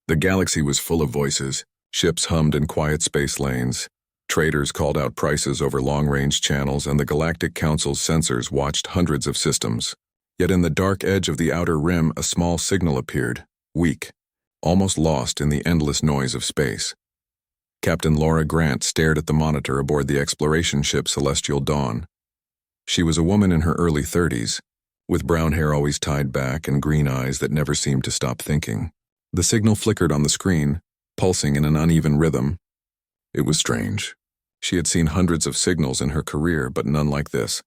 The galaxy was full of voices. Ships hummed in quiet space lanes. Traders called out prices over long-range channels, and the Galactic Council's sensors watched hundreds of systems. Yet in the dark edge of the outer rim, a small signal appeared, weak, almost lost in the endless noise of space. Captain Laura Grant stared at the monitor aboard the exploration ship Celestial Dawn. She was a woman in her early 30s, with brown hair always tied back and green eyes that never seemed to stop thinking. The signal flickered on the screen, pulsing in an uneven rhythm. It was strange. She had seen hundreds of signals in her career, but none like this.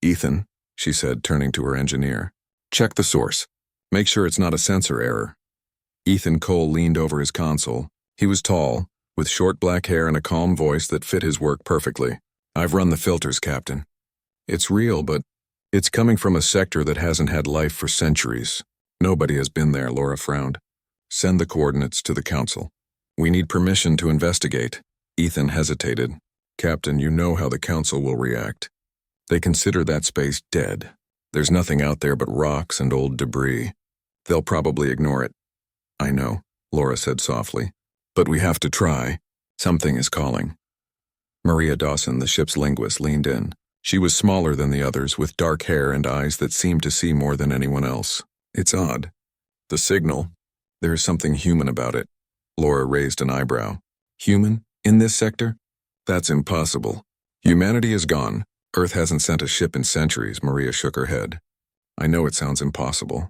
"Ethan," she said, turning to her engineer, "check the source. Make sure it's not a sensor error." Ethan Cole leaned over his console. He was tall, with short black hair and a calm voice that fit his work perfectly. "I've run the filters, Captain. It's real, but it's coming from a sector that hasn't had life for centuries. Nobody has been there," Laura frowned. "Send the coordinates to the Council. We need permission to investigate." Ethan hesitated. "Captain, you know how the Council will react. They consider that space dead. There's nothing out there but rocks and old debris. They'll probably ignore it." "I know," Laura said softly. "But we have to try. Something is calling." Maria Dawson, the ship's linguist, leaned in. She was smaller than the others, with dark hair and eyes that seemed to see more than anyone else. "It's odd. The signal. There is something human about it." Laura raised an eyebrow. "Human? In this sector? That's impossible. Humanity is gone. Earth hasn't sent a ship in centuries." Maria shook her head. "I know it sounds impossible.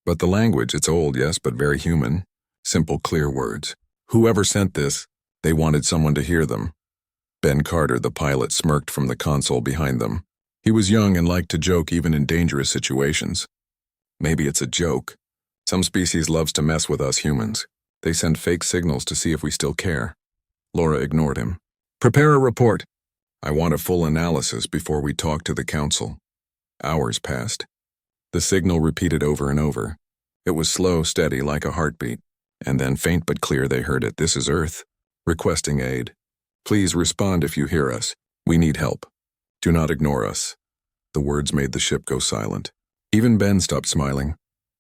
But the language, it's old, yes, but very human. Simple, clear words. Whoever sent this, they wanted someone to hear them." Ben Carter, the pilot, smirked from the console behind them. He was young and liked to joke even in dangerous situations. "Maybe it's a joke. Some species loves to mess with us humans. They send fake signals to see if we still care." Laura ignored him. "Prepare a report. I want a full analysis before we talk to the Council." Hours passed. The signal repeated over and over. It was slow, steady, like a heartbeat. And then, faint but clear, they heard it. "This is Earth. Requesting aid. Please respond if you hear us. We need help. Do not ignore us." The words made the ship go silent. Even Ben stopped smiling.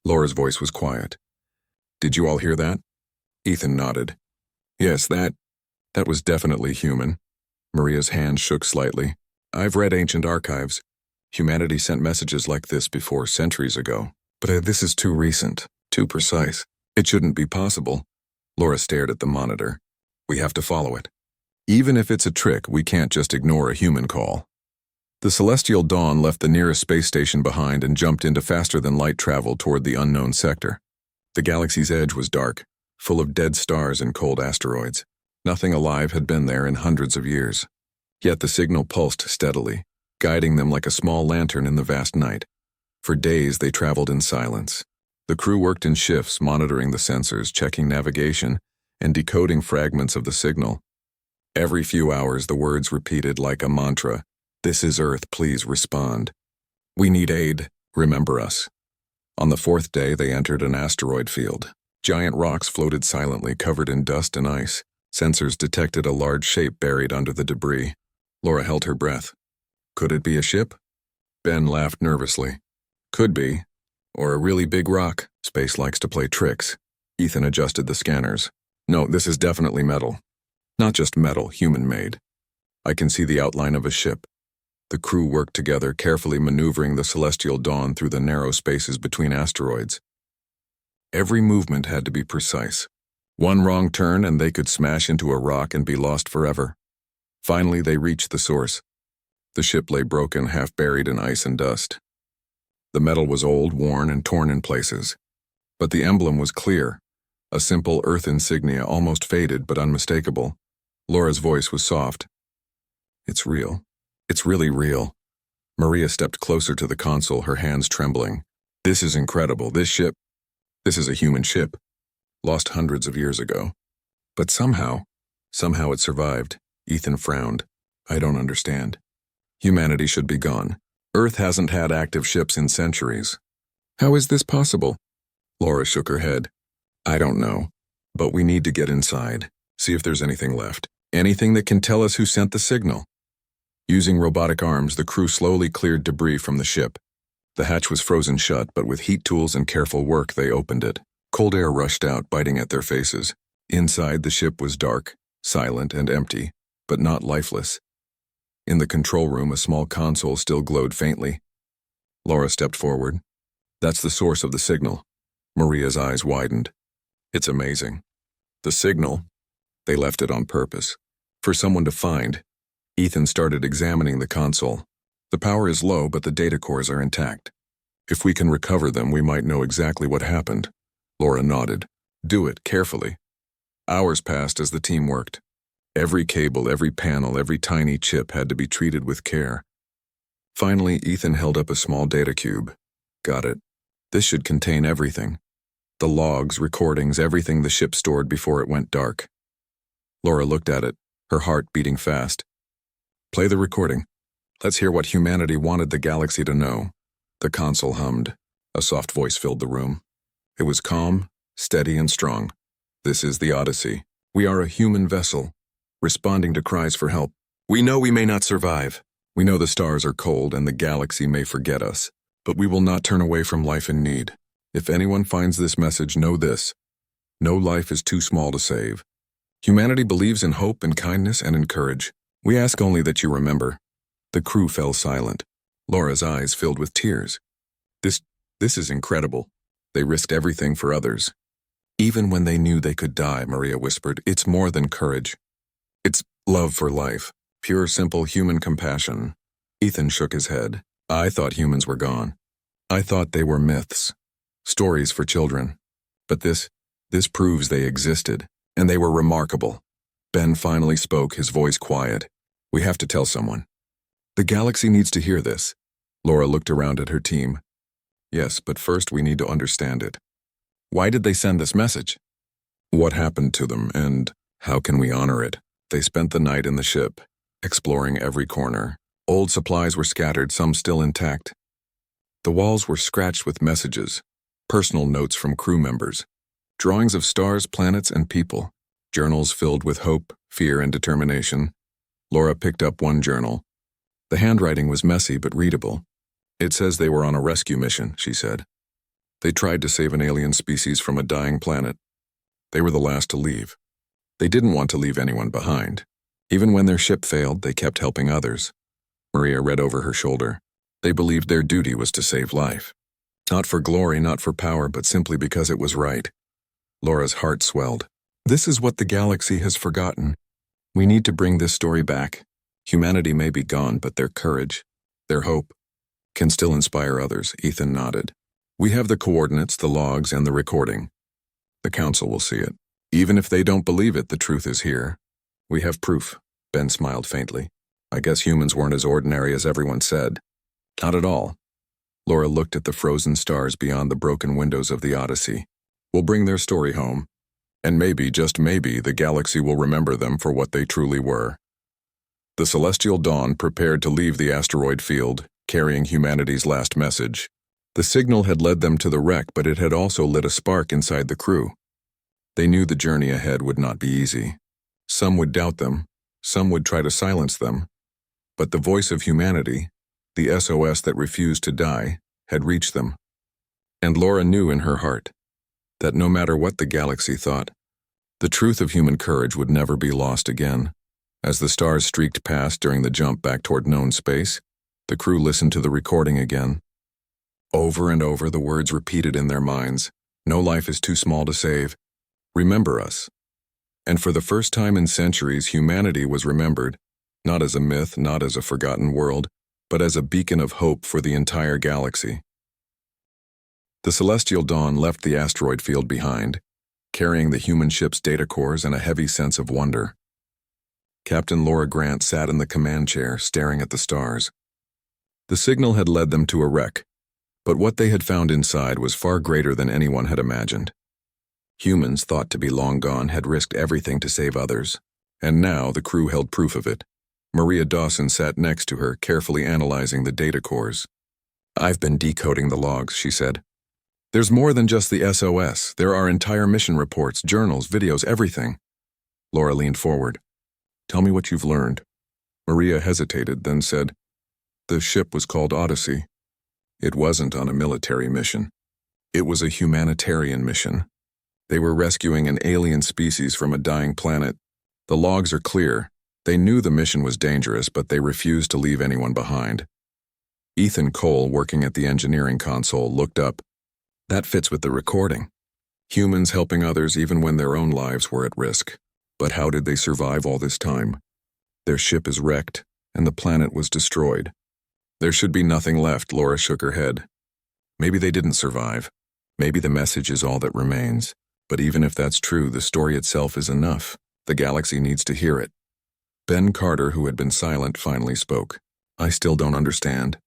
Laura's voice was quiet. "Did you all hear that?" Ethan nodded. "Yes, that was definitely human." Maria's hand shook slightly. "I've read ancient archives. Humanity sent messages like this before, centuries ago. But this is too recent, too precise. It shouldn't be possible." Laura stared at the monitor. "We have to follow it. Even if it's a trick, we can't just ignore a human call." The Celestial Dawn left the nearest space station behind and jumped into faster-than-light travel toward the unknown sector. The galaxy's edge was dark, full of dead stars and cold asteroids. Nothing alive had been there in hundreds of years. Yet the signal pulsed steadily, guiding them like a small lantern in the vast night. For days they traveled in silence. The crew worked in shifts, monitoring the sensors, checking navigation, and decoding fragments of the signal. Every few hours the words repeated like a mantra. "This is Earth, please respond. We need aid, remember us." On the fourth day they entered an asteroid field. Giant rocks floated silently, covered in dust and ice. Sensors detected a large shape buried under the debris. Laura held her breath. Could it be a ship? Ben laughed nervously. "Could be. Or a really big rock. Space likes to play tricks." Ethan adjusted the scanners. "No, this is definitely metal. Not just metal, human-made. I can see the outline of a ship." The crew worked together, carefully maneuvering the Celestial Dawn through the narrow spaces between asteroids. Every movement had to be precise. One wrong turn and they could smash into a rock and be lost forever. Finally, they reached the source. The ship lay broken, half buried in ice and dust. The metal was old, worn, and torn in places. But the emblem was clear, a simple Earth insignia, almost faded but unmistakable. Laura's voice was soft. "It's real. It's really real." Maria stepped closer to the console, her hands trembling. "This is incredible. This is a human ship. Lost hundreds of years ago. But somehow it survived." Ethan frowned. "I don't understand. Humanity should be gone. Earth hasn't had active ships in centuries. How is this possible?" Laura shook her head. "I don't know. But we need to get inside, see if there's anything left. Anything that can tell us who sent the signal." Using robotic arms, the crew slowly cleared debris from the ship. The hatch was frozen shut, but with heat tools and careful work, they opened it. Cold air rushed out, biting at their faces. Inside, the ship was dark, silent, and empty, but not lifeless. In the control room, a small console still glowed faintly. Laura stepped forward. That's the source of the signal. Maria's eyes widened. It's amazing. The signal? They left it on purpose. For someone to find. Ethan started examining the console. The power is low, but the data cores are intact. If we can recover them, we might know exactly what happened. Laura nodded. Do it carefully. Hours passed as the team worked. Every cable, every panel, every tiny chip had to be treated with care. Finally, Ethan held up a small data cube. Got it. This should contain everything. The logs, recordings, everything the ship stored before it went dark. Laura looked at it, her heart beating fast. Play the recording. Let's hear what humanity wanted the galaxy to know. The console hummed. A soft voice filled the room. It was calm, steady, and strong. This is the Odyssey. We are a human vessel, responding to cries for help. We know we may not survive. We know the stars are cold and the galaxy may forget us. But we will not turn away from life in need. If anyone finds this message, know this. No life is too small to save. Humanity believes in hope and kindness and in courage. We ask only that you remember. The crew fell silent. Laura's eyes filled with tears. This is incredible. They risked everything for others. Even when they knew they could die, Maria whispered, it's more than courage. It's love for life. Pure, simple human compassion. Ethan shook his head. I thought humans were gone. I thought they were myths. Stories for children. But this proves they existed, and they were remarkable. Ben finally spoke, his voice quiet. We have to tell someone. The galaxy needs to hear this. Laura looked around at her team. Yes, but first we need to understand it. Why did they send this message? What happened to them, and how can we honor it? They spent the night in the ship, exploring every corner. Old supplies were scattered, some still intact. The walls were scratched with messages, personal notes from crew members, drawings of stars, planets, and people, journals filled with hope, fear, and determination. Laura picked up one journal. The handwriting was messy but readable. It says they were on a rescue mission, she said. They tried to save an alien species from a dying planet. They were the last to leave. They didn't want to leave anyone behind. Even when their ship failed, they kept helping others. Maria read over her shoulder. They believed their duty was to save life. Not for glory, not for power, but simply because it was right. Laura's heart swelled. This is what the galaxy has forgotten. We need to bring this story back. Humanity may be gone, but their courage, their hope, can still inspire others. Ethan nodded. We have the coordinates, the logs, and the recording. The council will see it. Even if they don't believe it, the truth is here. We have proof. Ben smiled faintly. I guess humans weren't as ordinary as everyone said. Not at all. Laura looked at the frozen stars beyond the broken windows of the Odyssey. We'll bring their story home. And maybe, just maybe, the galaxy will remember them for what they truly were. The celestial dawn prepared to leave the asteroid field, carrying humanity's last message. The signal had led them to the wreck, but it had also lit a spark inside the crew. They knew the journey ahead would not be easy. Some would doubt them, some would try to silence them. But the voice of humanity, the SOS that refused to die, had reached them. And Laura knew in her heart that no matter what the galaxy thought, the truth of human courage would never be lost again. As the stars streaked past during the jump back toward known space, the crew listened to the recording again. Over and over, the words repeated in their minds. No life is too small to save. Remember us. And for the first time in centuries, humanity was remembered, not as a myth, not as a forgotten world, but as a beacon of hope for the entire galaxy. The celestial dawn left the asteroid field behind, carrying the human ship's data cores and a heavy sense of wonder. Captain Laura Grant sat in the command chair, staring at the stars. The signal had led them to a wreck, but what they had found inside was far greater than anyone had imagined. Humans, thought to be long gone, had risked everything to save others, and now the crew held proof of it. Maria Dawson sat next to her, carefully analyzing the data cores. I've been decoding the logs, she said. There's more than just the SOS. There are entire mission reports, journals, videos, everything. Laura leaned forward. Tell me what you've learned. Maria hesitated, then said, The ship was called Odyssey. It wasn't on a military mission. It was a humanitarian mission. They were rescuing an alien species from a dying planet. The logs are clear. They knew the mission was dangerous, but they refused to leave anyone behind. Ethan Cole, working at the engineering console, looked up. That fits with the recording. Humans helping others even when their own lives were at risk. But how did they survive all this time? Their ship is wrecked, and the planet was destroyed. There should be nothing left, Laura shook her head. Maybe they didn't survive. Maybe the message is all that remains. But even if that's true, the story itself is enough. The galaxy needs to hear it. Ben Carter, who had been silent, finally spoke. I still don't understand.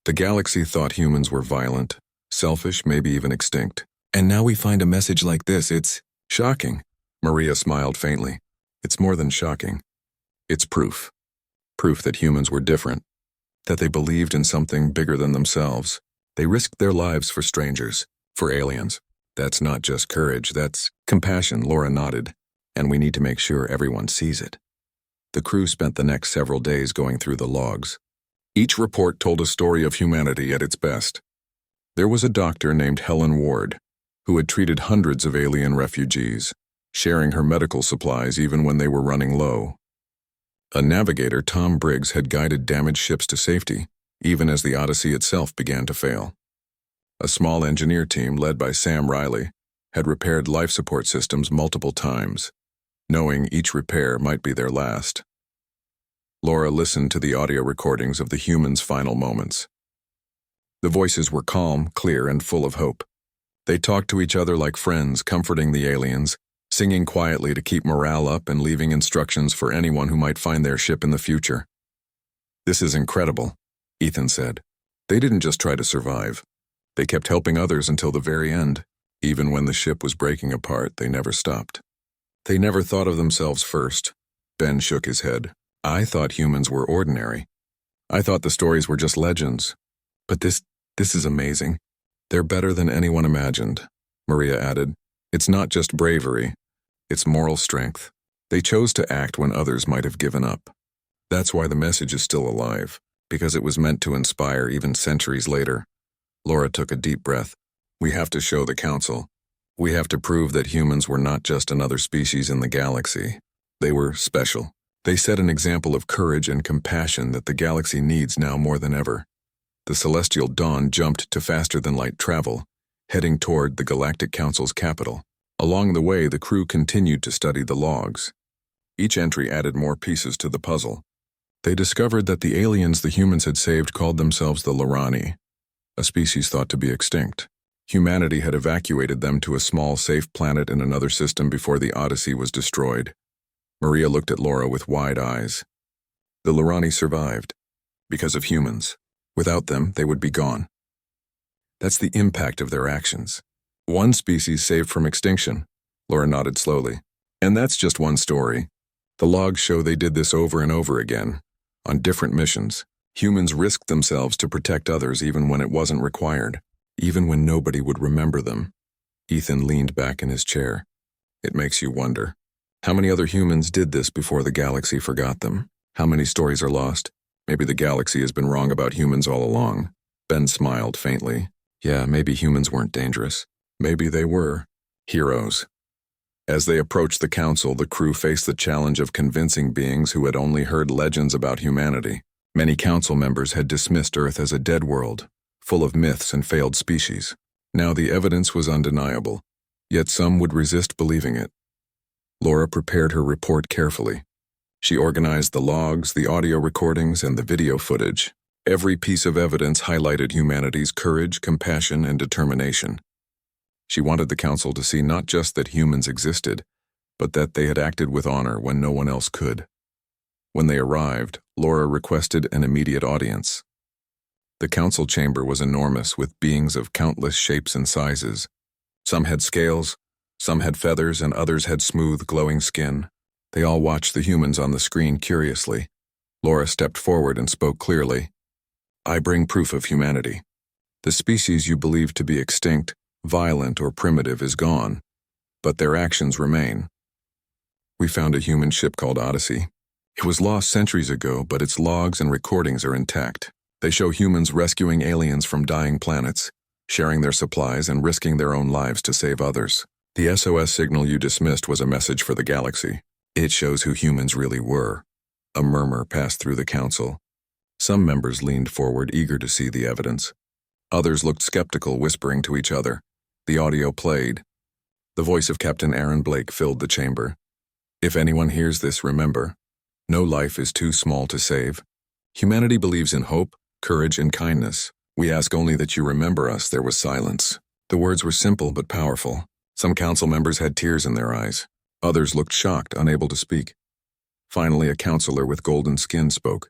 The galaxy thought humans were violent, selfish, maybe even extinct. And now we find a message like this. It's shocking. Maria smiled faintly. It's more than shocking. It's proof. Proof that humans were different. That they believed in something bigger than themselves. They risked their lives for strangers, for aliens. That's not just courage, that's compassion, Laura nodded. And we need to make sure everyone sees it. The crew spent the next several days going through the logs. Each report told a story of humanity at its best. There was a doctor named Helen Ward, who had treated hundreds of alien refugees, sharing her medical supplies even when they were running low. A navigator, Tom Briggs, had guided damaged ships to safety, even as the Odyssey itself began to fail. A small engineer team, led by Sam Riley, had repaired life support systems multiple times, knowing each repair might be their last. Laura listened to the audio recordings of the humans' final moments. The voices were calm, clear, and full of hope. They talked to each other like friends, comforting the aliens, singing quietly to keep morale up and leaving instructions for anyone who might find their ship in the future. This is incredible, Ethan said. They didn't just try to survive. They kept helping others until the very end. Even when the ship was breaking apart, they never stopped. They never thought of themselves first. Ben shook his head. I thought humans were ordinary. I thought the stories were just legends. But this is amazing. They're better than anyone imagined, Maria added. It's not just bravery. It's moral strength. They chose to act when others might have given up. That's why the message is still alive, because it was meant to inspire even centuries later. Laura took a deep breath. We have to show the Council. We have to prove that humans were not just another species in the galaxy. They were special. They set an example of courage and compassion that the galaxy needs now more than ever. The celestial dawn jumped to faster-than-light travel, heading toward the Galactic Council's capital. Along the way, the crew continued to study the logs. Each entry added more pieces to the puzzle. They discovered that the aliens the humans had saved called themselves the Lorani, a species thought to be extinct. Humanity had evacuated them to a small, safe planet in another system before the Odyssey was destroyed. Maria looked at Laura with wide eyes. The Lorani survived, because of humans. Without them, they would be gone. That's the impact of their actions. One species saved from extinction, Laura nodded slowly. And that's just one story. The logs show they did this over and over again, on different missions. Humans risked themselves to protect others even when it wasn't required, even when nobody would remember them. Ethan leaned back in his chair. It makes you wonder. How many other humans did this before the galaxy forgot them? How many stories are lost? Maybe the galaxy has been wrong about humans all along. Ben smiled faintly. Yeah, maybe humans weren't dangerous. Maybe they were. Heroes. As they approached the Council, the crew faced the challenge of convincing beings who had only heard legends about humanity. Many Council members had dismissed Earth as a dead world, full of myths and failed species. Now the evidence was undeniable, yet some would resist believing it. Laura prepared her report carefully. She organized the logs, the audio recordings, and the video footage. Every piece of evidence highlighted humanity's courage, compassion, and determination. She wanted the Council to see not just that humans existed, but that they had acted with honor when no one else could. When they arrived, Laura requested an immediate audience. The Council chamber was enormous, with beings of countless shapes and sizes. Some had scales, some had feathers, and others had smooth, glowing skin. They all watched the humans on the screen curiously. Laura stepped forward and spoke clearly. I bring proof of humanity. The species you believe to be extinct, violent, or primitive is gone, but their actions remain. We found a human ship called Odyssey. It was lost centuries ago, but its logs and recordings are intact. They show humans rescuing aliens from dying planets, sharing their supplies and risking their own lives to save others. The SOS signal you dismissed was a message for the galaxy. It shows who humans really were. A murmur passed through the council. Some members leaned forward, eager to see the evidence. Others looked skeptical, whispering to each other. The audio played. The voice of Captain Aaron Blake filled the chamber. If anyone hears this, remember, no life is too small to save. Humanity believes in hope, courage, and kindness. We ask only that you remember us. There was silence. The words were simple but powerful. Some council members had tears in their eyes. Others looked shocked, unable to speak. Finally, a counselor with golden skin spoke.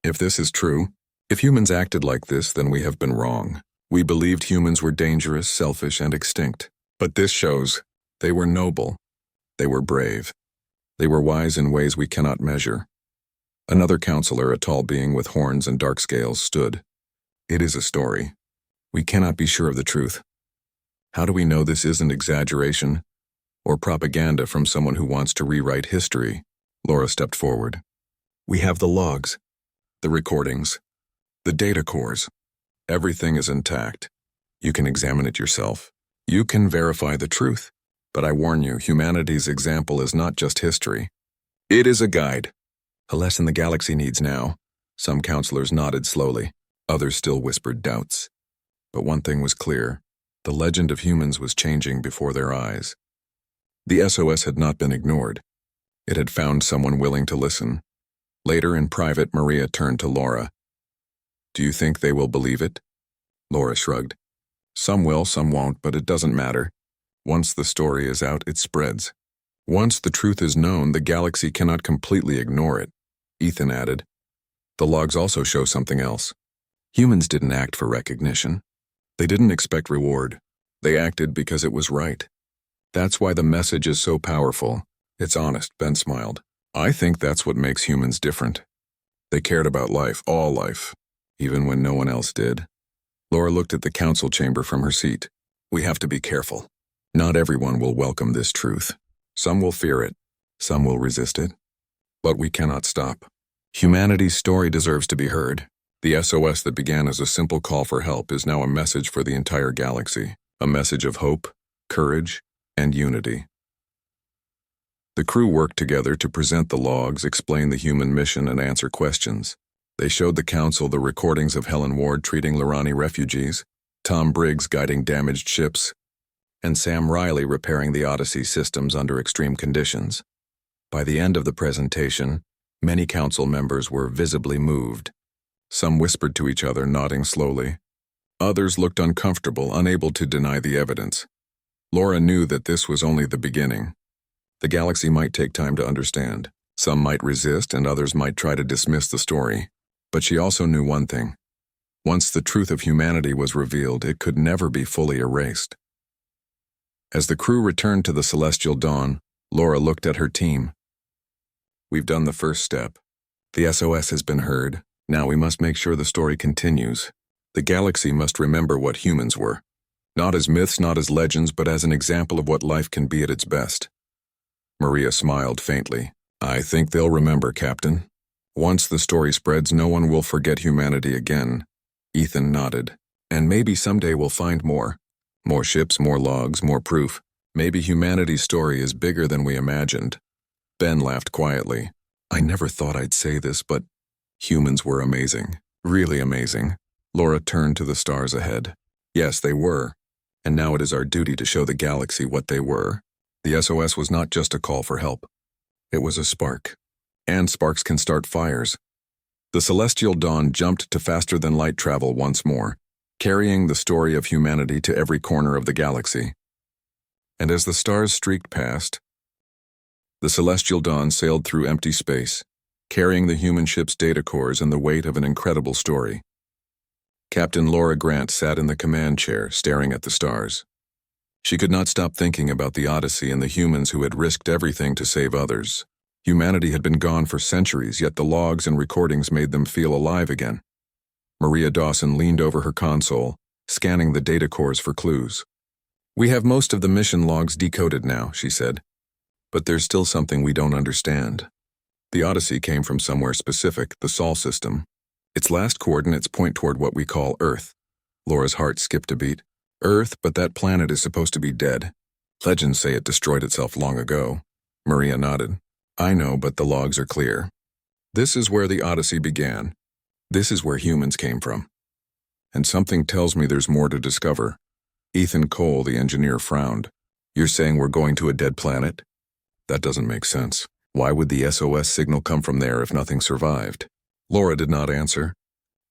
If this is true, if humans acted like this, then we have been wrong. We believed humans were dangerous, selfish, and extinct. But this shows they were noble. They were brave. They were wise in ways we cannot measure. Another counselor, a tall being with horns and dark scales, stood. It is a story. We cannot be sure of the truth. How do we know this isn't exaggeration or propaganda from someone who wants to rewrite history? Laura stepped forward. We have the logs, the recordings, the data cores. Everything is intact. You can examine it yourself. You can verify the truth. But I warn you, humanity's example is not just history. It is a guide. A lesson the galaxy needs now. Some counselors nodded slowly. Others still whispered doubts. But one thing was clear. The legend of humans was changing before their eyes. The SOS had not been ignored. It had found someone willing to listen. Later, in private, Maria turned to Laura. Do you think they will believe it? Laura shrugged. Some will, some won't, but it doesn't matter. Once the story is out, it spreads. Once the truth is known, the galaxy cannot completely ignore it. Ethan added. The logs also show something else. Humans didn't act for recognition. They didn't expect reward. They acted because it was right. That's why the message is so powerful. It's honest, Ben smiled. I think that's what makes humans different. They cared about life, all life, even when no one else did. Laura looked at the council chamber from her seat. We have to be careful. Not everyone will welcome this truth. Some will fear it. Some will resist it. But we cannot stop. Humanity's story deserves to be heard. The SOS that began as a simple call for help is now a message for the entire galaxy. A message of hope, courage, and unity. The crew worked together to present the logs, explain the human mission, and answer questions. They showed the council the recordings of Helen Ward treating Lorani refugees, Tom Briggs guiding damaged ships, and Sam Riley repairing the Odyssey systems under extreme conditions. By the end of the presentation, many council members were visibly moved. Some whispered to each other, nodding slowly. Others looked uncomfortable, unable to deny the evidence. Laura knew that this was only the beginning. The galaxy might take time to understand. Some might resist and others might try to dismiss the story. But she also knew one thing. Once the truth of humanity was revealed, it could never be fully erased. As the crew returned to the Celestial Dawn, Laura looked at her team. We've done the first step. The SOS has been heard. Now we must make sure the story continues. The galaxy must remember what humans were. Not as myths, not as legends, but as an example of what life can be at its best. Maria smiled faintly. I think they'll remember, Captain. Once the story spreads, no one will forget humanity again. Ethan nodded. And maybe someday we'll find more. More ships, more logs, more proof. Maybe humanity's story is bigger than we imagined. Ben laughed quietly. I never thought I'd say this, but humans were amazing. Really amazing. Laura turned to the stars ahead. Yes, they were. And now it is our duty to show the galaxy what they were. The SOS was not just a call for help. It was a spark. And sparks can start fires. The Celestial Dawn jumped to faster-than-light travel once more, carrying the story of humanity to every corner of the galaxy. And as the stars streaked past, the Celestial Dawn sailed through empty space, carrying the human ship's data cores and the weight of an incredible story. Captain Laura Grant sat in the command chair, staring at the stars. She could not stop thinking about the Odyssey and the humans who had risked everything to save others. Humanity had been gone for centuries, yet the logs and recordings made them feel alive again. Maria Dawson leaned over her console, scanning the data cores for clues. We have most of the mission logs decoded now, she said. But there's still something we don't understand. The Odyssey came from somewhere specific, the Sol system. Its last coordinates point toward what we call Earth. Laura's heart skipped a beat. Earth, but that planet is supposed to be dead. Legends say it destroyed itself long ago. Maria nodded. I know, but the logs are clear. This is where the Odyssey began. This is where humans came from. And something tells me there's more to discover. Ethan Cole, the engineer, frowned. You're saying we're going to a dead planet? That doesn't make sense. Why would the SOS signal come from there if nothing survived? Laura did not answer.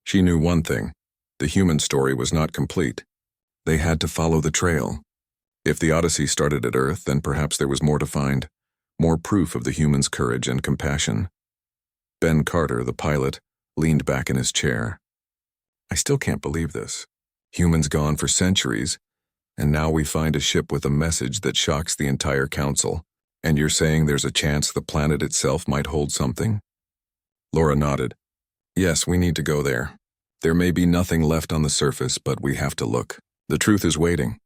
She knew one thing. The human story was not complete. They had to follow the trail. If the Odyssey started at Earth, then perhaps there was more to find. More proof of the humans' courage and compassion. Ben Carter, the pilot, leaned back in his chair. I still can't believe this. Humans gone for centuries, and now we find a ship with a message that shocks the entire council. And you're saying there's a chance the planet itself might hold something? Laura nodded. Yes, we need to go there. There may be nothing left on the surface, but we have to look. The truth is waiting,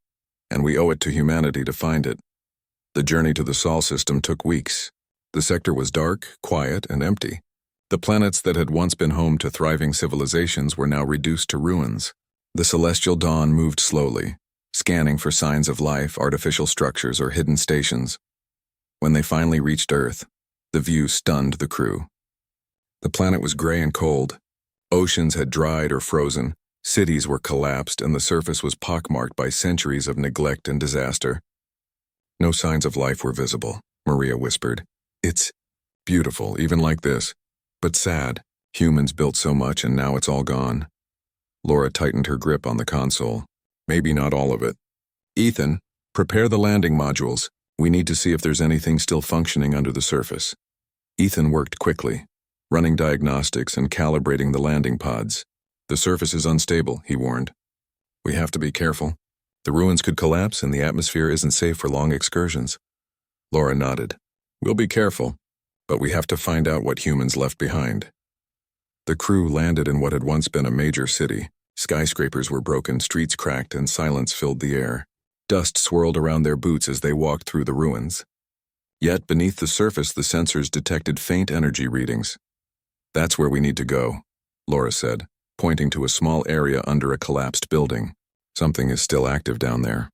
and we owe it to humanity to find it. The journey to the Sol system took weeks. The sector was dark, quiet, and empty. The planets that had once been home to thriving civilizations were now reduced to ruins. The celestial dawn moved slowly, scanning for signs of life, artificial structures, or hidden stations. When they finally reached Earth, the view stunned the crew. The planet was gray and cold. Oceans had dried or frozen, cities were collapsed, and the surface was pockmarked by centuries of neglect and disaster. No signs of life were visible, Maria whispered. It's beautiful, even like this, but sad. Humans built so much and now it's all gone. Laura tightened her grip on the console. Maybe not all of it. Ethan, prepare the landing modules. We need to see if there's anything still functioning under the surface. Ethan worked quickly, running diagnostics and calibrating the landing pods. The surface is unstable, he warned. We have to be careful. The ruins could collapse and the atmosphere isn't safe for long excursions. Laura nodded. We'll be careful, but we have to find out what humans left behind. The crew landed in what had once been a major city. Skyscrapers were broken, streets cracked, and silence filled the air. Dust swirled around their boots as they walked through the ruins. Yet beneath the surface, the sensors detected faint energy readings. That's where we need to go, Laura said, pointing to a small area under a collapsed building. Something is still active down there.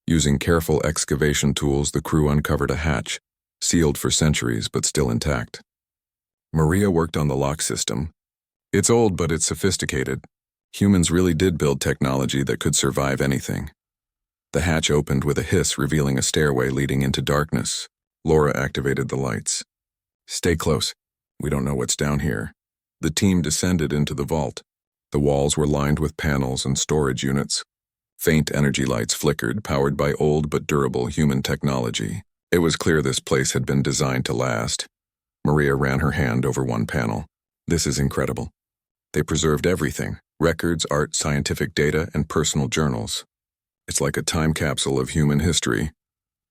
Using careful excavation tools, the crew uncovered a hatch, sealed for centuries but still intact. Maria worked on the lock system. It's old, but it's sophisticated. Humans really did build technology that could survive anything. The hatch opened with a hiss, revealing a stairway leading into darkness. Laura activated the lights. Stay close. We don't know what's down here. The team descended into the vault. The walls were lined with panels and storage units. Faint energy lights flickered, powered by old but durable human technology. It was clear this place had been designed to last. Maria ran her hand over one panel. This is incredible. They preserved everything: records, art, scientific data, and personal journals. It's like a time capsule of human history.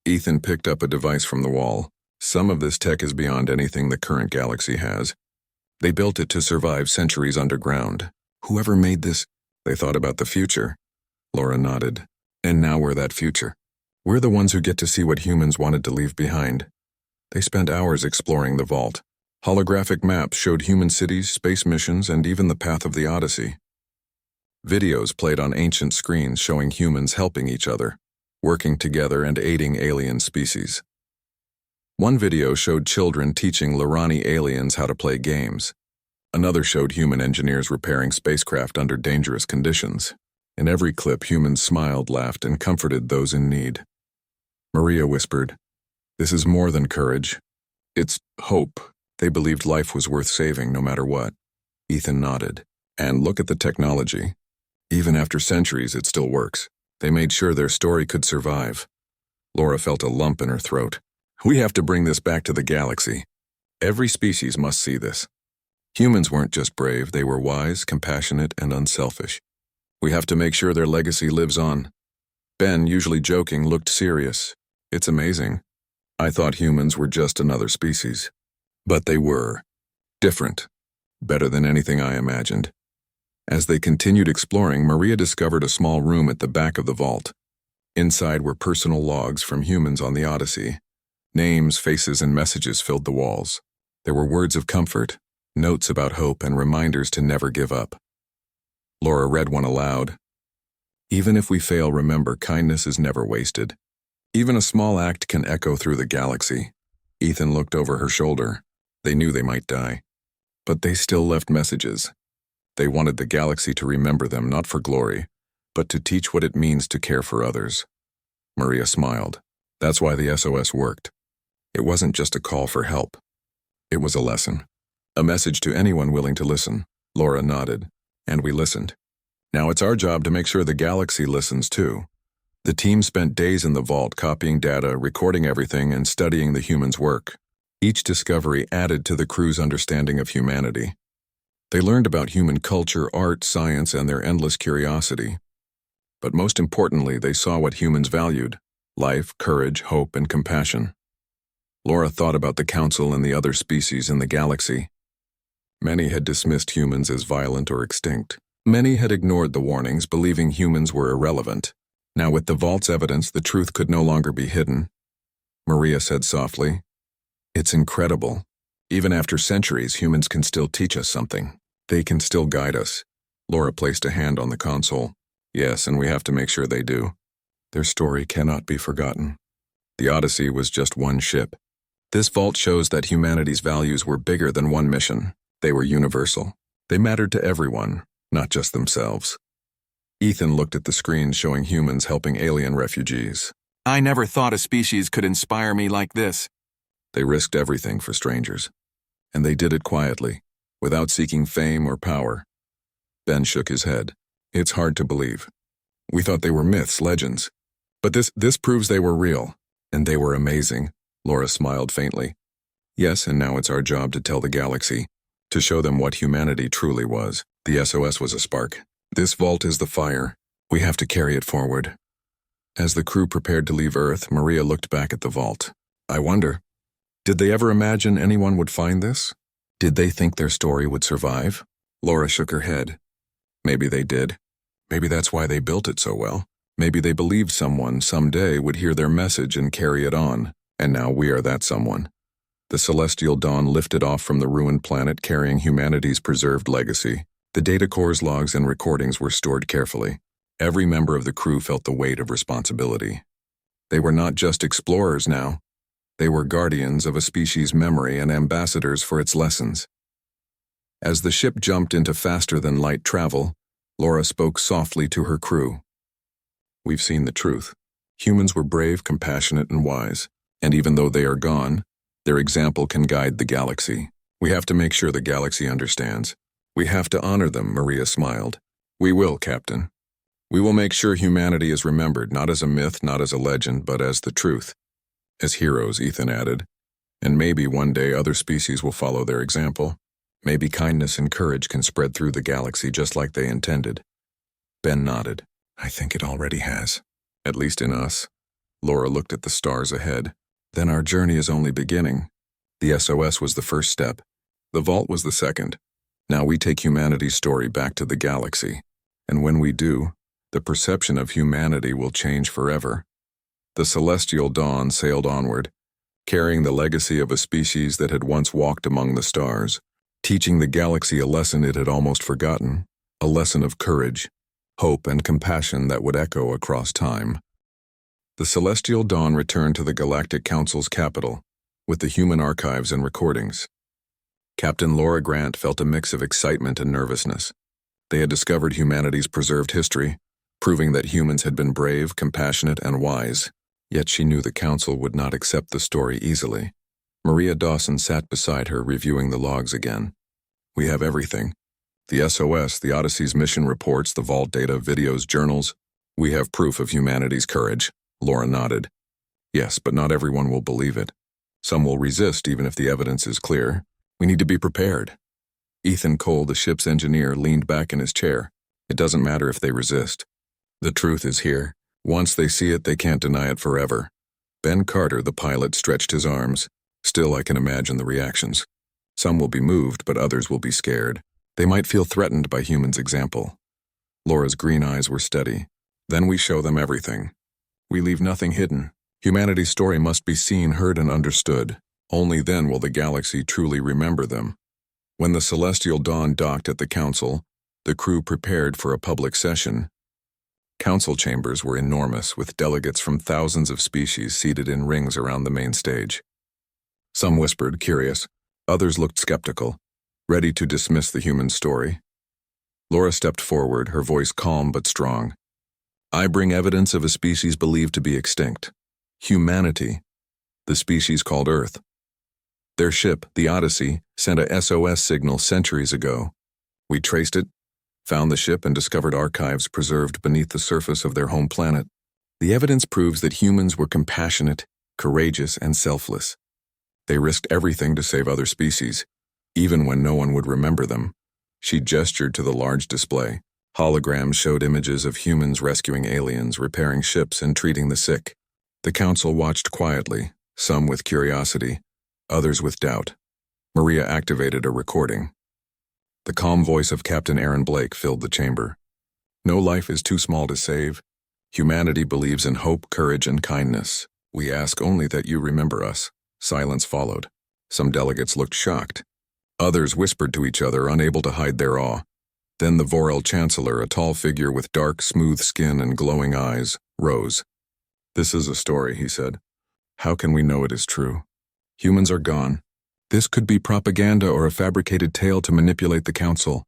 Ethan picked up a device from the wall. Some of this tech is beyond anything the current galaxy has. They built it to survive centuries underground. Whoever made this, they thought about the future. Laura nodded. And now we're that future. We're the ones who get to see what humans wanted to leave behind. They spent hours exploring the vault. Holographic maps showed human cities, space missions, and even the path of the Odyssey. Videos played on ancient screens showing humans helping each other, working together and aiding alien species. One video showed children teaching Lorani aliens how to play games. Another showed human engineers repairing spacecraft under dangerous conditions. In every clip, humans smiled, laughed, and comforted those in need. Maria whispered, "This is more than courage. It's hope." They believed life was worth saving no matter what. Ethan nodded. And look at the technology. Even after centuries, it still works. They made sure their story could survive. Laura felt a lump in her throat. We have to bring this back to the galaxy. Every species must see this. Humans weren't just brave, they were wise, compassionate, and unselfish. We have to make sure their legacy lives on. Ben, usually joking, looked serious. It's amazing. I thought humans were just another species. But they were. Different. Better than anything I imagined. As they continued exploring, Maria discovered a small room at the back of the vault. Inside were personal logs from humans on the Odyssey. Names, faces, and messages filled the walls. There were words of comfort, notes about hope, and reminders to never give up. Laura read one aloud. Even if we fail, remember, kindness is never wasted. Even a small act can echo through the galaxy. Ethan looked over her shoulder. They knew they might die. But they still left messages. They wanted the galaxy to remember them, not for glory, but to teach what it means to care for others. Maria smiled. That's why the SOS worked. It wasn't just a call for help. It was a lesson. A message to anyone willing to listen. Laura nodded, and we listened. Now it's our job to make sure the galaxy listens too. The team spent days in the vault copying data, recording everything, and studying the humans' work. Each discovery added to the crew's understanding of humanity. They learned about human culture, art, science, and their endless curiosity. But most importantly, they saw what humans valued: life, courage, hope, and compassion. Laura thought about the Council and the other species in the galaxy. Many had dismissed humans as violent or extinct. Many had ignored the warnings, believing humans were irrelevant. Now with the vault's evidence, the truth could no longer be hidden. Maria said softly, "It's incredible. Even after centuries, humans can still teach us something. They can still guide us." Laura placed a hand on the console. "Yes, and we have to make sure they do. Their story cannot be forgotten." The Odyssey was just one ship. This vault shows that humanity's values were bigger than one mission. They were universal. They mattered to everyone, not just themselves. Ethan looked at the screen showing humans helping alien refugees. "I never thought a species could inspire me like this." They risked everything for strangers. And they did it quietly, without seeking fame or power. Ben shook his head. "It's hard to believe. We thought they were myths, legends. But this proves they were real. And they were amazing." Laura smiled faintly. "Yes, and now it's our job to tell the galaxy, to show them what humanity truly was." The SOS was a spark. This vault is the fire. We have to carry it forward. As the crew prepared to leave Earth, Maria looked back at the vault. "I wonder, did they ever imagine anyone would find this? Did they think their story would survive?" Laura shook her head. "Maybe they did. Maybe that's why they built it so well. Maybe they believed someone someday would hear their message and carry it on. And now we are that someone." The celestial dawn lifted off from the ruined planet carrying humanity's preserved legacy. The data cores, logs, and recordings were stored carefully. Every member of the crew felt the weight of responsibility. They were not just explorers now. They were guardians of a species' memory and ambassadors for its lessons. As the ship jumped into faster-than-light travel, Laura spoke softly to her crew. "We've seen the truth. Humans were brave, compassionate, and wise. And even though they are gone, their example can guide the galaxy. We have to make sure the galaxy understands. We have to honor them," Maria smiled. "We will, Captain. We will make sure humanity is remembered, not as a myth, not as a legend, but as the truth. As heroes," Ethan added. "And maybe one day other species will follow their example. Maybe kindness and courage can spread through the galaxy just like they intended." Ben nodded. "I think it already has. At least in us." Laura looked at the stars ahead. "Then our journey is only beginning." The SOS was the first step. The vault was the second. Now we take humanity's story back to the galaxy. And when we do, the perception of humanity will change forever. The celestial dawn sailed onward, carrying the legacy of a species that had once walked among the stars, teaching the galaxy a lesson it had almost forgotten, a lesson of courage, hope, and compassion that would echo across time. The celestial dawn returned to the Galactic Council's capital, with the human archives and recordings. Captain Laura Grant felt a mix of excitement and nervousness. They had discovered humanity's preserved history, proving that humans had been brave, compassionate, and wise. Yet she knew the Council would not accept the story easily. Maria Dawson sat beside her, reviewing the logs again. "We have everything. The SOS, the Odyssey's mission reports, the vault data, videos, journals. We have proof of humanity's courage." Laura nodded. "Yes, but not everyone will believe it. Some will resist even if the evidence is clear. We need to be prepared." Ethan Cole, the ship's engineer, leaned back in his chair. "It doesn't matter if they resist. The truth is here. Once they see it, they can't deny it forever." Ben Carter, the pilot, stretched his arms. "Still, I can imagine the reactions. Some will be moved, but others will be scared. They might feel threatened by humans' example." Laura's green eyes were steady. "Then we show them everything. We leave nothing hidden. Humanity's story must be seen, heard, and understood. Only then will the galaxy truly remember them." When the celestial dawn docked at the Council, the crew prepared for a public session. Council chambers were enormous, with delegates from thousands of species seated in rings around the main stage. Some whispered, curious. Others looked skeptical, ready to dismiss the human story. Laura stepped forward, her voice calm but strong. I bring evidence of a species believed to be extinct. Humanity, the species called Earth. Their ship, the Odyssey, sent a SOS signal centuries ago. We traced it, found the ship, and discovered archives preserved beneath the surface of their home planet. The evidence proves that humans were compassionate, courageous, and selfless. They risked everything to save other species, even when no one would remember them. She gestured to the large display. Holograms showed images of humans rescuing aliens, repairing ships, and treating the sick. The council watched quietly, some with curiosity, others with doubt. Maria activated a recording. The calm voice of Captain Aaron Blake filled the chamber. No life is too small to save. Humanity believes in hope, courage, and kindness. We ask only that you remember us. Silence followed. Some delegates looked shocked. Others whispered to each other, unable to hide their awe. Then the Vorel Chancellor, a tall figure with dark, smooth skin and glowing eyes, rose. This is a story, he said. How can we know it is true? Humans are gone. This could be propaganda or a fabricated tale to manipulate the council.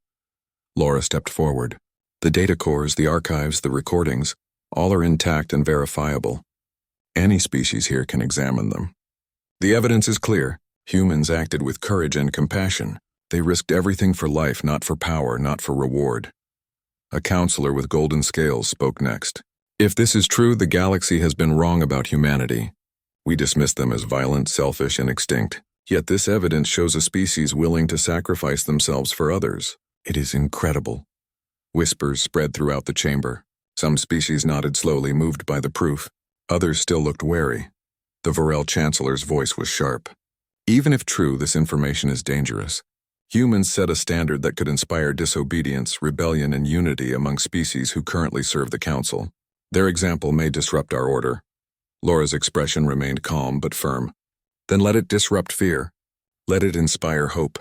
Laura stepped forward. The data cores, the archives, the recordings, all are intact and verifiable. Any species here can examine them. The evidence is clear. Humans acted with courage and compassion. They risked everything for life, not for power, not for reward. A counselor with golden scales spoke next. If this is true, the galaxy has been wrong about humanity. We dismiss them as violent, selfish, and extinct. Yet this evidence shows a species willing to sacrifice themselves for others. It is incredible. Whispers spread throughout the chamber. Some species nodded slowly, moved by the proof. Others still looked wary. The Vorel Chancellor's voice was sharp. Even if true, this information is dangerous. Humans set a standard that could inspire disobedience, rebellion, and unity among species who currently serve the Council. Their example may disrupt our order. Laura's expression remained calm but firm. Then let it disrupt fear. Let it inspire hope.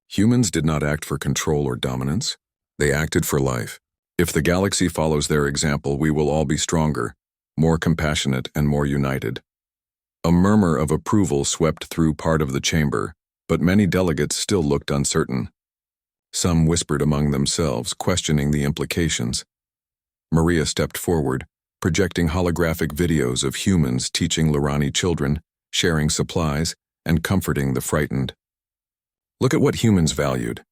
Humans did not act for control or dominance. They acted for life. If the galaxy follows their example, we will all be stronger, more compassionate, and more united. A murmur of approval swept through part of the chamber, but many delegates still looked uncertain. Some whispered among themselves, questioning the implications. Maria stepped forward, projecting holographic videos of humans teaching Lurani children, sharing supplies, and comforting the frightened. Look at what humans valued.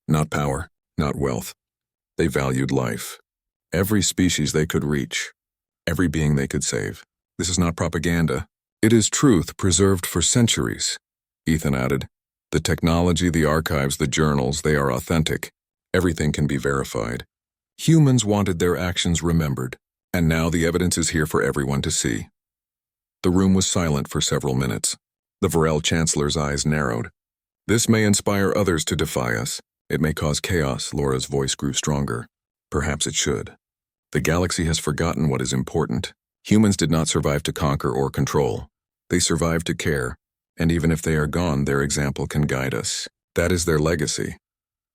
Not power, not wealth. They valued life. Every species they could reach. Every being they could save. This is not propaganda. It is truth preserved for centuries. Ethan added. The technology, the archives, the journals, they are authentic. Everything can be verified. Humans wanted their actions remembered, and now the evidence is here for everyone to see. The room was silent for several minutes. The Vorel Chancellor's eyes narrowed. This may inspire others to defy us. It may cause chaos. Laura's voice grew stronger. Perhaps it should. The galaxy has forgotten what is important. Humans did not survive to conquer or control. They survived to care, and even if they are gone, their example can guide us. That is their legacy.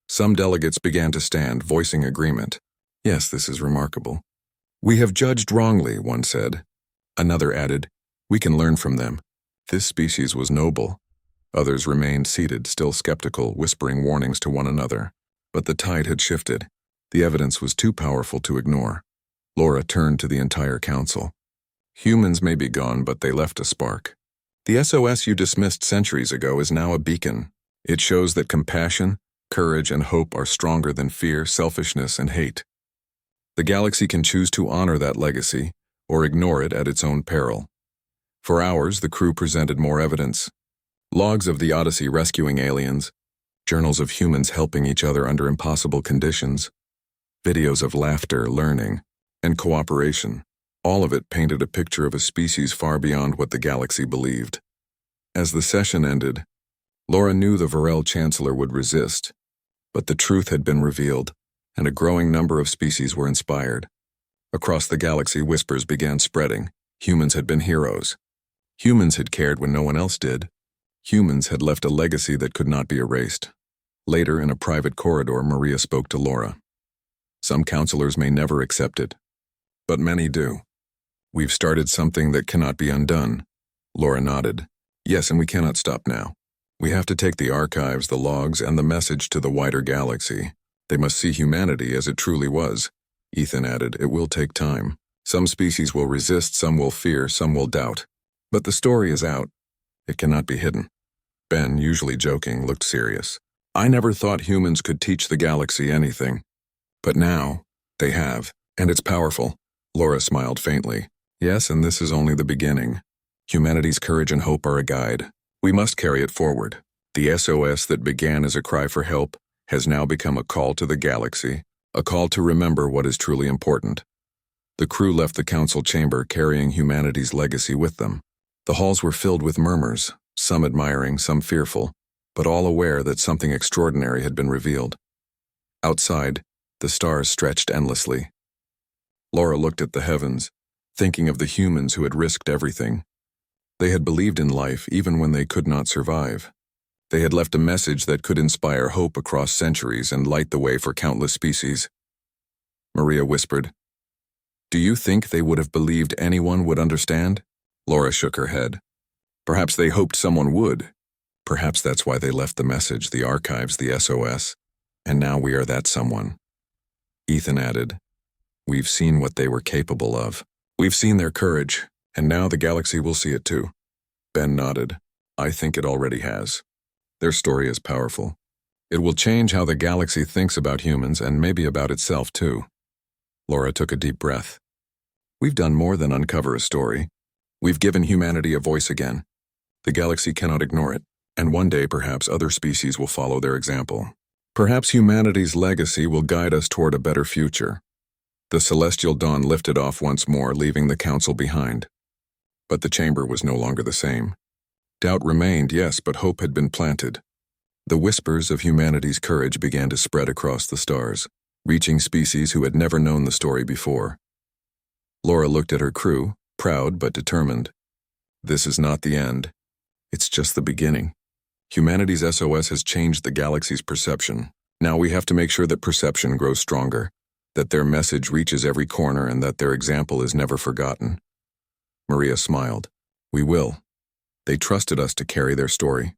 Some delegates began to stand, voicing agreement. Yes, this is remarkable. We have judged wrongly, one said. Another added, we can learn from them. This species was noble. Others remained seated, still skeptical, whispering warnings to one another. But the tide had shifted. The evidence was too powerful to ignore. Laura turned to the entire council. Humans may be gone, but they left a spark. The SOS you dismissed centuries ago is now a beacon. It shows that compassion, courage, and hope are stronger than fear, selfishness, and hate. The galaxy can choose to honor that legacy, or ignore it at its own peril. For hours, the crew presented more evidence. Logs of the Odyssey rescuing aliens, journals of humans helping each other under impossible conditions, videos of laughter, learning, and cooperation. All of it painted a picture of a species far beyond what the galaxy believed. As the session ended, Laura knew the Vorel Chancellor would resist, but the truth had been revealed, and a growing number of species were inspired. Across the galaxy, whispers began spreading. Humans had been heroes. Humans had cared when no one else did. Humans had left a legacy that could not be erased. Later, in a private corridor, Maria spoke to Laura. Some counselors may never accept it, but many do. We've started something that cannot be undone. Laura nodded. Yes, and we cannot stop now. We have to take the archives, the logs, and the message to the wider galaxy. They must see humanity as it truly was. Ethan added, it will take time. Some species will resist, some will fear, some will doubt. But the story is out. It cannot be hidden. Ben, usually joking, looked serious. I never thought humans could teach the galaxy anything. But now, they have, and it's powerful. Laura smiled faintly. Yes, and this is only the beginning. Humanity's courage and hope are a guide. We must carry it forward. The SOS that began as a cry for help has now become a call to the galaxy, a call to remember what is truly important. The crew left the council chamber carrying humanity's legacy with them. The halls were filled with murmurs, some admiring, some fearful, but all aware that something extraordinary had been revealed. Outside, the stars stretched endlessly. Laura looked at the heavens, thinking of the humans who had risked everything. They had believed in life even when they could not survive. They had left a message that could inspire hope across centuries and light the way for countless species. Maria whispered, Do you think they would have believed anyone would understand? Laura shook her head. Perhaps they hoped someone would. Perhaps that's why they left the message, the archives, the SOS. And now we are that someone. Ethan added, We've seen what they were capable of. We've seen their courage, and now the galaxy will see it too. Ben nodded. I think it already has. Their story is powerful. It will change how the galaxy thinks about humans and maybe about itself too. Laura took a deep breath. We've done more than uncover a story. We've given humanity a voice again. The galaxy cannot ignore it, and one day perhaps other species will follow their example. Perhaps humanity's legacy will guide us toward a better future. The celestial dawn lifted off once more, leaving the council behind. But the chamber was no longer the same. Doubt remained, yes, but hope had been planted. The whispers of humanity's courage began to spread across the stars, reaching species who had never known the story before. Laura looked at her crew, proud but determined. This is not the end. It's just the beginning. Humanity's SOS has changed the galaxy's perception. Now we have to make sure that perception grows stronger, that their message reaches every corner, and that their example is never forgotten. Maria smiled. We will. They trusted us to carry their story.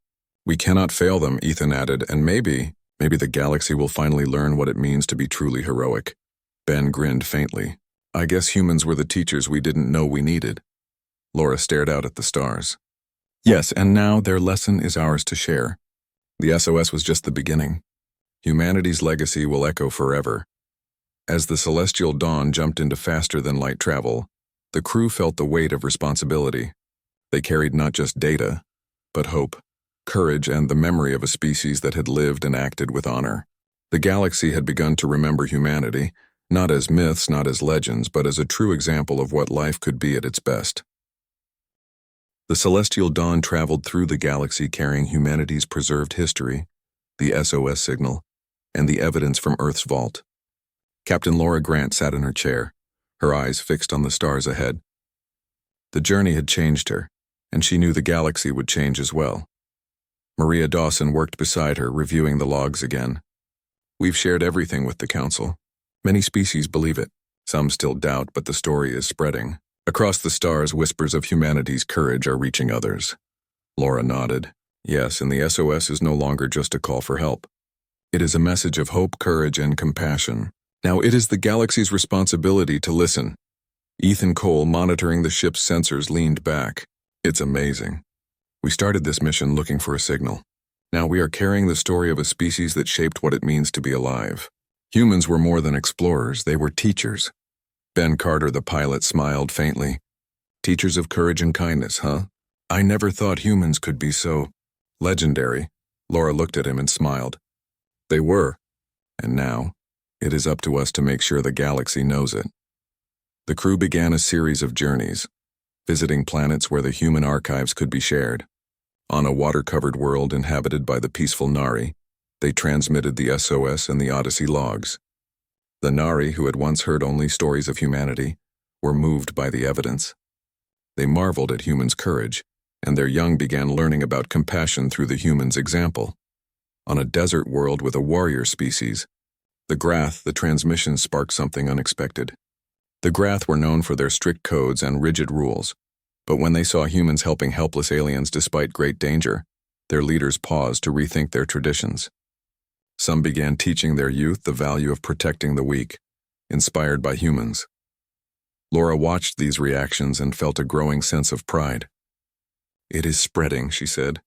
We cannot fail them, Ethan added, and maybe the galaxy will finally learn what it means to be truly heroic. Ben grinned faintly. I guess humans were the teachers we didn't know we needed. Laura stared out at the stars. Yes, and now their lesson is ours to share. The SOS was just the beginning. Humanity's legacy will echo forever. As the celestial dawn jumped into faster-than-light travel, the crew felt the weight of responsibility. They carried not just data, but hope, courage, and the memory of a species that had lived and acted with honor. The galaxy had begun to remember humanity, not as myths, not as legends, but as a true example of what life could be at its best. The celestial dawn traveled through the galaxy carrying humanity's preserved history, the SOS signal, and the evidence from Earth's vault. Captain Laura Grant sat in her chair, her eyes fixed on the stars ahead. The journey had changed her, and she knew the galaxy would change as well. Maria Dawson worked beside her, reviewing the logs again. We've shared everything with the Council. Many species believe it. Some still doubt, but the story is spreading. Across the stars, whispers of humanity's courage are reaching others. Laura nodded. Yes, and the SOS is no longer just a call for help. It is a message of hope, courage, and compassion. Now it is the galaxy's responsibility to listen. Ethan Cole, monitoring the ship's sensors, leaned back. It's amazing. We started this mission looking for a signal. Now we are carrying the story of a species that shaped what it means to be alive. Humans were more than explorers, they were teachers. Ben Carter, the pilot, smiled faintly. Teachers of courage and kindness, huh? I never thought humans could be so legendary. Laura looked at him and smiled. They were. And now, it is up to us to make sure the galaxy knows it. The crew began a series of journeys, visiting planets where the human archives could be shared. On a water-covered world inhabited by the peaceful Nari, they transmitted the SOS and the Odyssey logs. The Nari, who had once heard only stories of humanity, were moved by the evidence. They marveled at humans' courage, and their young began learning about compassion through the humans' example. On a desert world with a warrior species, the Grath, the transmission sparked something unexpected. The Grath were known for their strict codes and rigid rules, but when they saw humans helping helpless aliens despite great danger, their leaders paused to rethink their traditions. Some began teaching their youth the value of protecting the weak, inspired by humans. Laura watched these reactions and felt a growing sense of pride. "It is spreading," she said.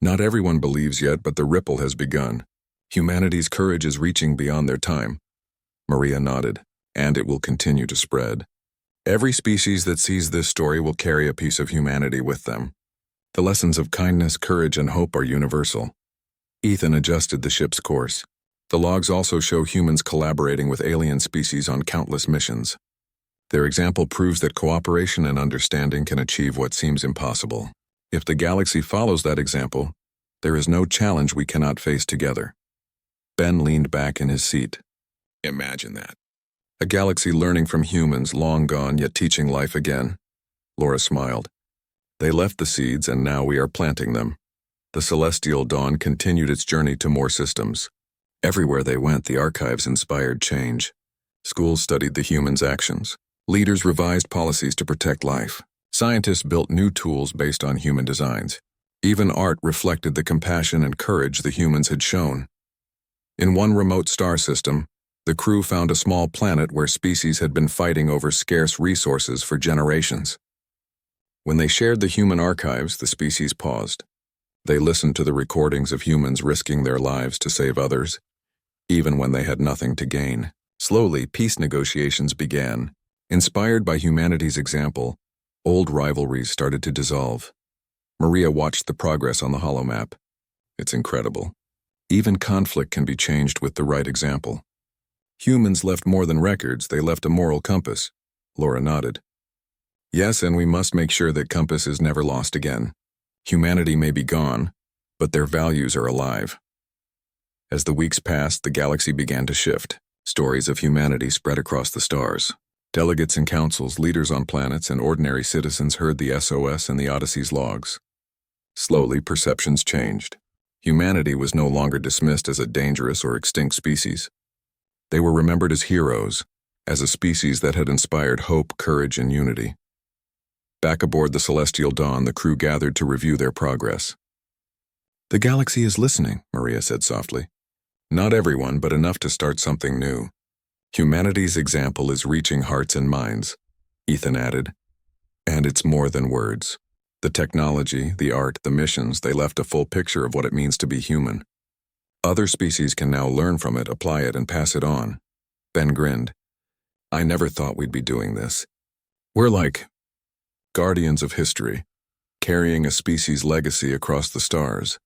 "Not everyone believes yet, but the ripple has begun. Humanity's courage is reaching beyond their time." Maria nodded. "And it will continue to spread. Every species that sees this story will carry a piece of humanity with them. The lessons of kindness, courage, and hope are universal." Ethan adjusted the ship's course. The logs also show humans collaborating with alien species on countless missions. Their example proves that cooperation and understanding can achieve what seems impossible. If the galaxy follows that example, there is no challenge we cannot face together. Ben leaned back in his seat. "Imagine that. A galaxy learning from humans, long gone yet teaching life again." Laura smiled. "They left the seeds and now we are planting them." The celestial dawn continued its journey to more systems. Everywhere they went, the archives inspired change. Schools studied the humans' actions. Leaders revised policies to protect life. Scientists built new tools based on human designs. Even art reflected the compassion and courage the humans had shown. In one remote star system, the crew found a small planet where species had been fighting over scarce resources for generations. When they shared the human archives, the species paused. They listened to the recordings of humans risking their lives to save others, even when they had nothing to gain. Slowly, peace negotiations began. Inspired by humanity's example, old rivalries started to dissolve. Maria watched the progress on the holomap. "It's incredible. Even conflict can be changed with the right example." "Humans left more than records, they left a moral compass." Laura nodded. "Yes, and we must make sure that compass is never lost again. Humanity may be gone, but their values are alive." As the weeks passed, the galaxy began to shift. Stories of humanity spread across the stars. Delegates and councils, leaders on planets, and ordinary citizens heard the SOS and the Odyssey's logs. Slowly, perceptions changed. Humanity was no longer dismissed as a dangerous or extinct species. They were remembered as heroes, as a species that had inspired hope, courage, and unity. Back aboard the Celestial Dawn, the crew gathered to review their progress. "The galaxy is listening," Maria said softly. "Not everyone, but enough to start something new. Humanity's example is reaching hearts and minds," Ethan added. "And it's more than words. The technology, the art, the missions, they left a full picture of what it means to be human. Other species can now learn from it, apply it, and pass it on." Ben grinned. "I never thought we'd be doing this. We're like guardians of history, carrying a species' legacy across the stars."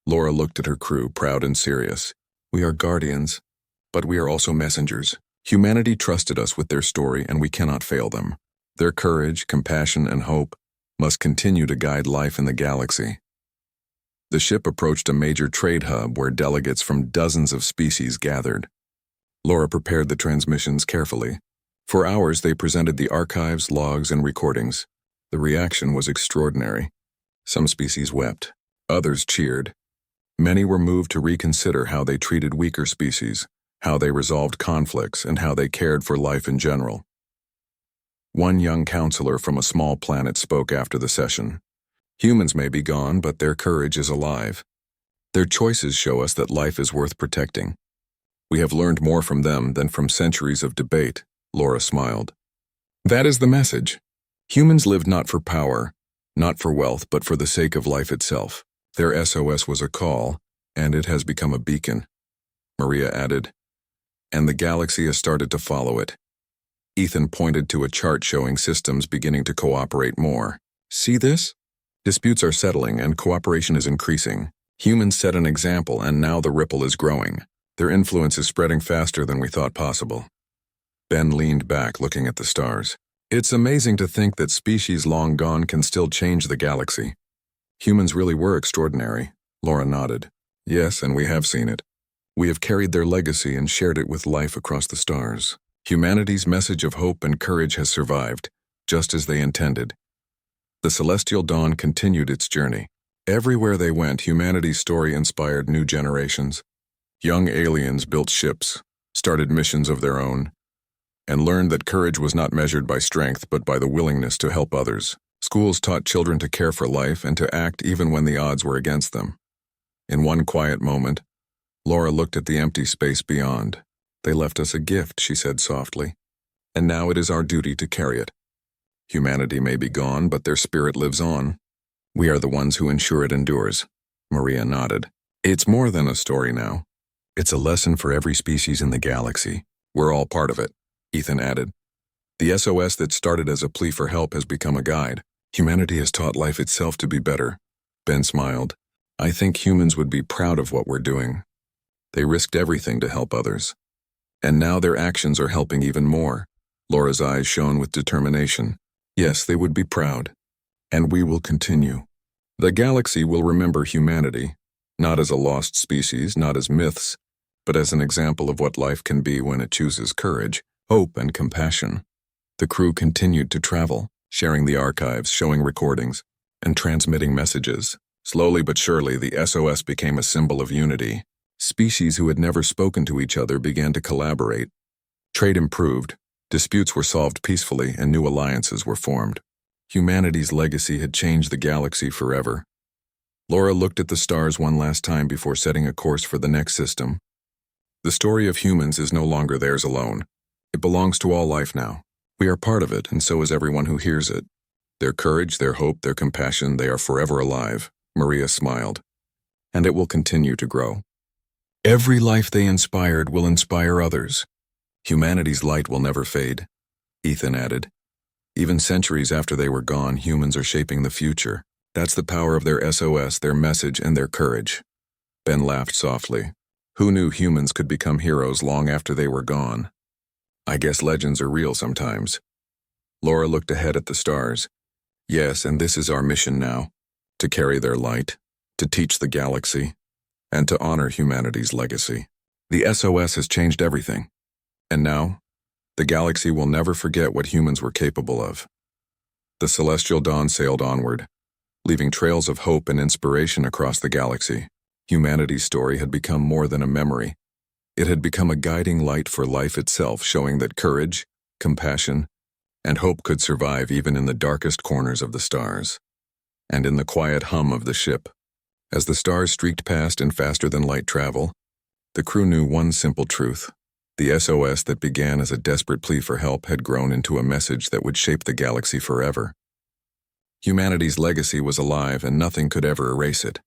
Laura looked at her crew, proud and serious. "We are guardians, but we are also messengers. Humanity trusted us with their story, and we cannot fail them. Their courage, compassion, and hope must continue to guide life in the galaxy." The ship approached a major trade hub where delegates from dozens of species gathered. Laura prepared the transmissions carefully. For hours, they presented the archives, logs, and recordings. The reaction was extraordinary. Some species wept. Others cheered. Many were moved to reconsider how they treated weaker species, how they resolved conflicts, and how they cared for life in general. One young counselor from a small planet spoke after the session. "Humans may be gone, but their courage is alive. Their choices show us that life is worth protecting. We have learned more from them than from centuries of debate," Laura smiled. "That is the message. Humans lived not for power, not for wealth, but for the sake of life itself. Their SOS was a call, and it has become a beacon," Maria added. "And the galaxy has started to follow it." Ethan pointed to a chart showing systems beginning to cooperate more. "See this? Disputes are settling and cooperation is increasing. Humans set an example, and now the ripple is growing. Their influence is spreading faster than we thought possible." Ben leaned back, looking at the stars. "It's amazing to think that species long gone can still change the galaxy." "Humans really were extraordinary," Laura nodded. "Yes, and we have seen it. We have carried their legacy and shared it with life across the stars. Humanity's message of hope and courage has survived, just as they intended." The Celestial Dawn continued its journey. Everywhere they went, humanity's story inspired new generations. Young aliens built ships, started missions of their own. and learned that courage was not measured by strength but by the willingness to help others. Schools taught children to care for life and to act even when the odds were against them. In one quiet moment, Laura looked at the empty space beyond. "They left us a gift," she said softly, "and now it is our duty to carry it. Humanity may be gone, but their spirit lives on. We are the ones who ensure it endures." Maria nodded. "It's more than a story now. It's a lesson for every species in the galaxy. We're all part of it," Ethan added. "The SOS that started as a plea for help has become a guide. Humanity has taught life itself to be better." Ben smiled. "I think humans would be proud of what we're doing. They risked everything to help others. And now their actions are helping even more." Laura's eyes shone with determination. "Yes, they would be proud. And we will continue. The galaxy will remember humanity, not as a lost species, not as myths, but as an example of what life can be when it chooses courage, hope, and compassion." The crew continued to travel, sharing the archives, showing recordings, and transmitting messages. Slowly but surely, the SOS became a symbol of unity. Species who had never spoken to each other began to collaborate. Trade improved, disputes were solved peacefully, and new alliances were formed. Humanity's legacy had changed the galaxy forever. Laura looked at the stars one last time before setting a course for the next system. The story of humans is no longer theirs alone. It belongs to all life now. We are part of it, and so is everyone who hears it. Their courage, their hope, their compassion, they are forever alive. Maria smiled. And it will continue to grow. Every life they inspired will inspire others. Humanity's light will never fade, Ethan added. Even centuries after they were gone, humans are shaping the future. That's the power of their SOS, their message, and their courage. Ben laughed softly. Who knew humans could become heroes long after they were gone? I guess legends are real sometimes. Laura looked ahead at the stars. Yes, and this is our mission now. To carry their light, to teach the galaxy, and to honor humanity's legacy. The SOS has changed everything. And now, the galaxy will never forget what humans were capable of. The celestial dawn sailed onward, leaving trails of hope and inspiration across the galaxy. Humanity's story had become more than a memory. It had become a guiding light for life itself, showing that courage, compassion, and hope could survive even in the darkest corners of the stars. And in the quiet hum of the ship, as the stars streaked past in faster-than-light travel, the crew knew one simple truth. The SOS that began as a desperate plea for help had grown into a message that would shape the galaxy forever. Humanity's legacy was alive, and nothing could ever erase it.